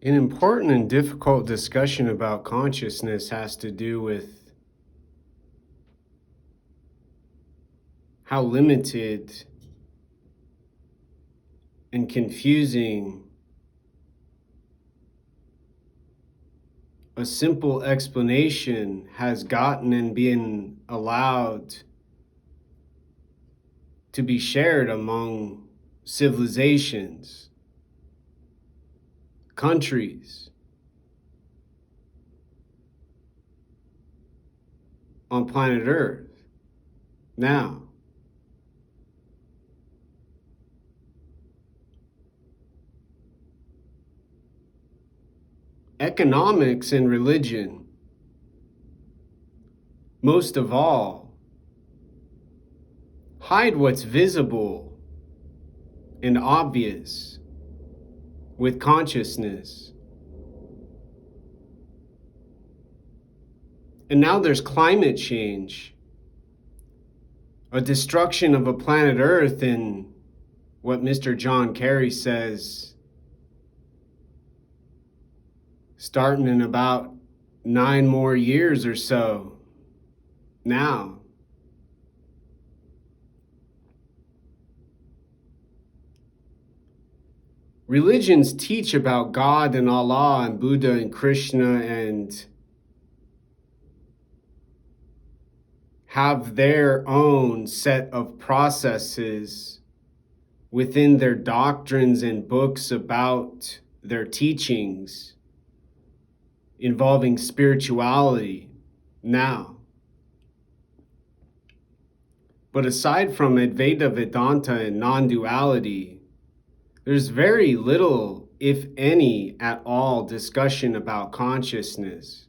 An important and difficult discussion about consciousness has to do with how limited and confusing a simple explanation has gotten and been allowed to be shared among civilizations, countries, on planet Earth. Now, economics and religion, most of all, hide what's visible and obvious with consciousness. And now there's climate change, a destruction of a planet Earth, and what Mr. John Kerry says, starting in about 9 more years or so. Now, religions teach about God and Allah and Buddha and Krishna and have their own set of processes within their doctrines and books about their teachings involving spirituality now. But aside from Advaita Vedanta and non-duality, there's very little, if any at all, discussion about consciousness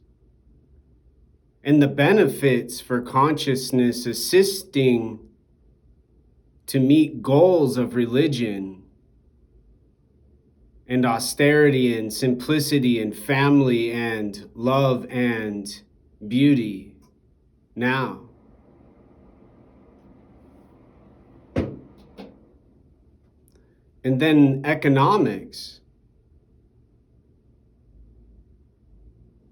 and the benefits for consciousness assisting to meet goals of religion and austerity and simplicity and family and love and beauty now. And then economics,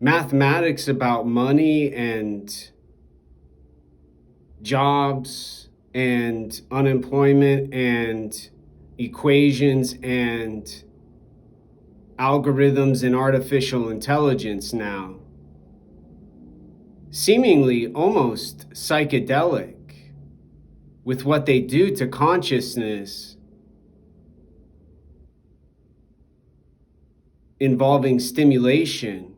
mathematics about money and jobs and unemployment and equations and algorithms and artificial intelligence now, seemingly almost psychedelic with what they do to consciousness, involving stimulation,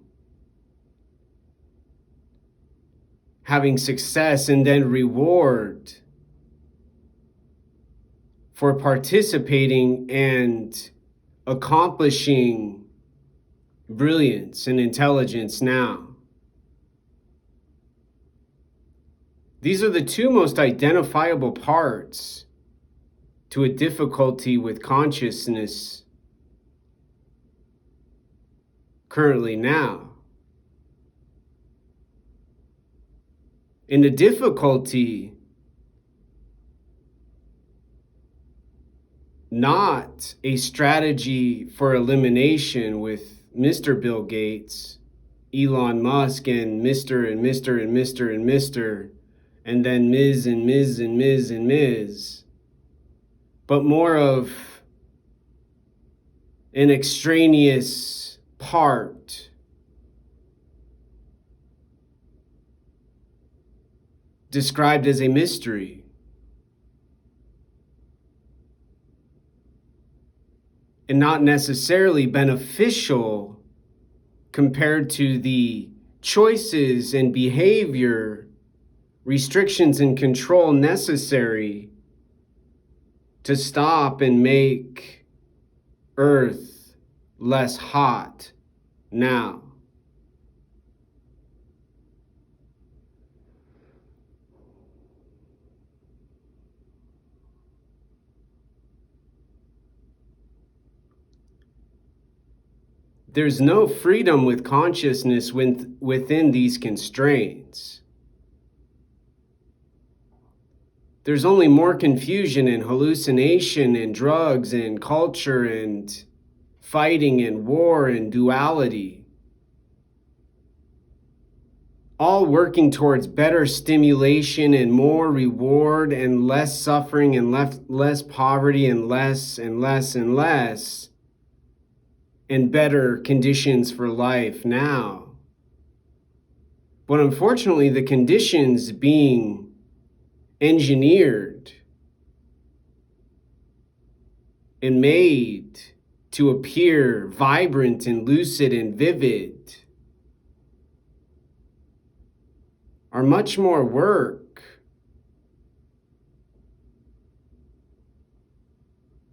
having success, and then reward for participating and accomplishing brilliance and intelligence now. These are the two most identifiable parts to a difficulty with consciousness currently now. And the difficulty, not a strategy for elimination with Mr. Bill Gates, Elon Musk, and Mr. and Mr. and Mr. and Mr. and then Ms. and Ms. and Ms. and Ms., but more of an extraneous part described as a mystery. And not necessarily beneficial compared to the choices and behavior, restrictions and control necessary to stop and make Earth less hot now. There's no freedom with consciousness within these constraints. There's only more confusion and hallucination and drugs and culture and fighting and war and duality, all working towards better stimulation and more reward and less suffering and less poverty and less and less and less, and better conditions for life now. But unfortunately, the conditions being engineered and made to appear vibrant and lucid and vivid are much more work,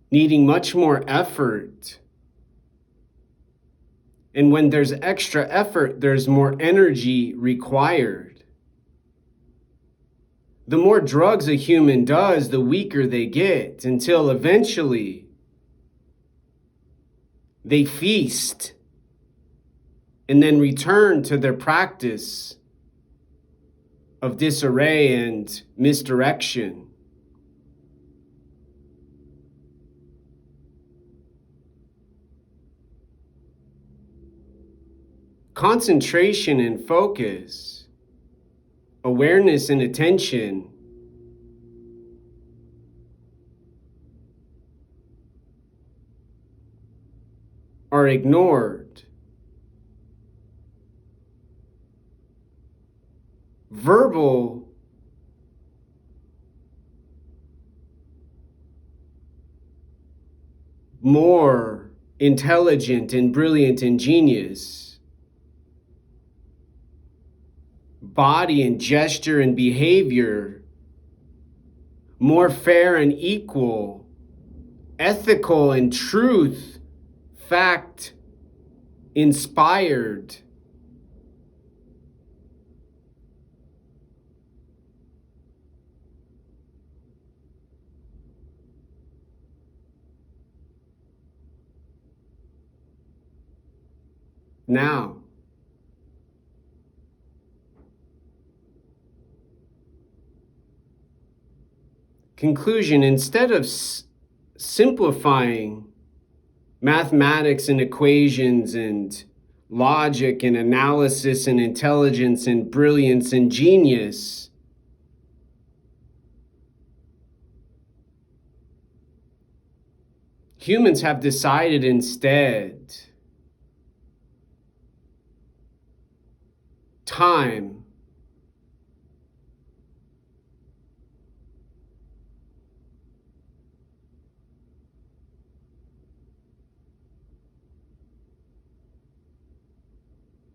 needing much more effort. And when there's extra effort, there's more energy required. The more drugs a human does, the weaker they get, until eventually they feast and then return to their practice of disarray and misdirection. Concentration and focus, awareness and attention are ignored. Verbal more intelligent and brilliant and genius, body and gesture and behavior more fair and equal, ethical and truth, fact inspired, now. Conclusion: instead of simplifying mathematics and equations and logic and analysis and intelligence and brilliance and genius, humans have decided instead time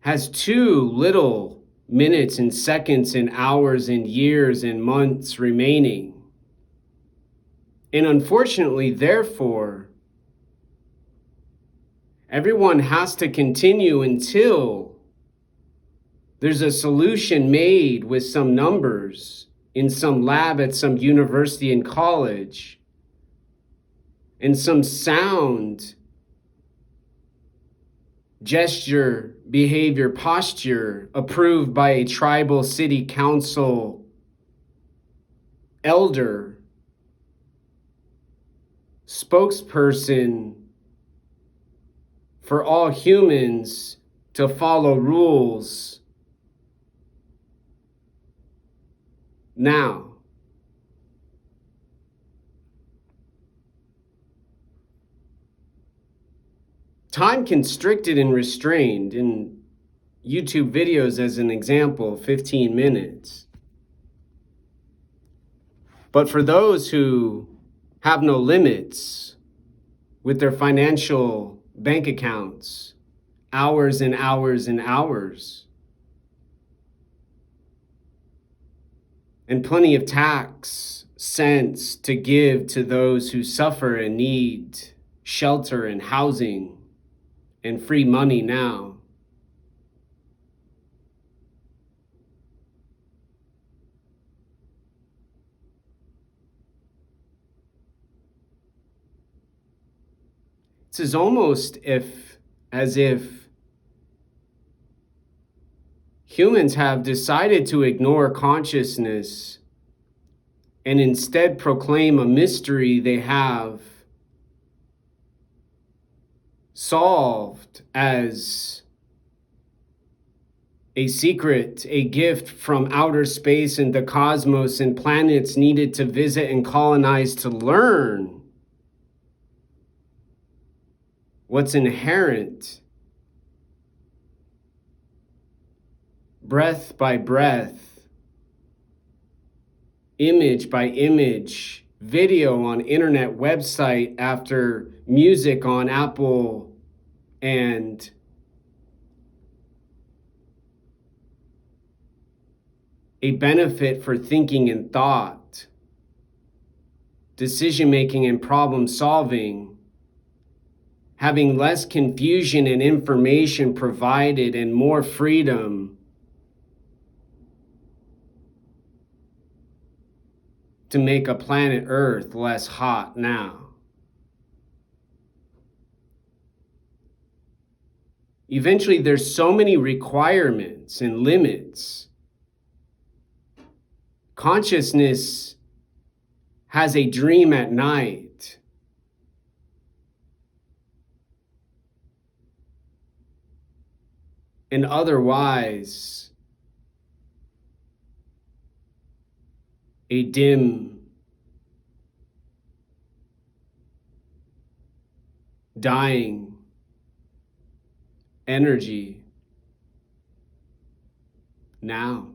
has too little minutes and seconds and hours and years and months remaining. And unfortunately, therefore, everyone has to continue until there's a solution made with some numbers in some lab at some university and college, and some sound, gesture, behavior, posture approved by a tribal city council elder, spokesperson for all humans to follow rules. Now, time constricted and restrained in YouTube videos, as an example, 15 minutes. But for those who have no limits with their financial bank accounts, hours and hours and hours, and plenty of tax cents to give to those who suffer and need shelter and housing and free money now. It's almost as if humans have decided to ignore consciousness and instead proclaim a mystery they have solved as a secret, a gift from outer space and the cosmos, and planets needed to visit and colonize to learn what's inherent, breath by breath, image by image, video on internet, website after music on Apple, and a benefit for thinking and thought, decision making and problem solving, having less confusion and information provided and more freedom to make a planet Earth less hot now. Eventually, there's so many requirements and limits. Consciousness has a dream at night. And otherwise, a dim, dying energy now.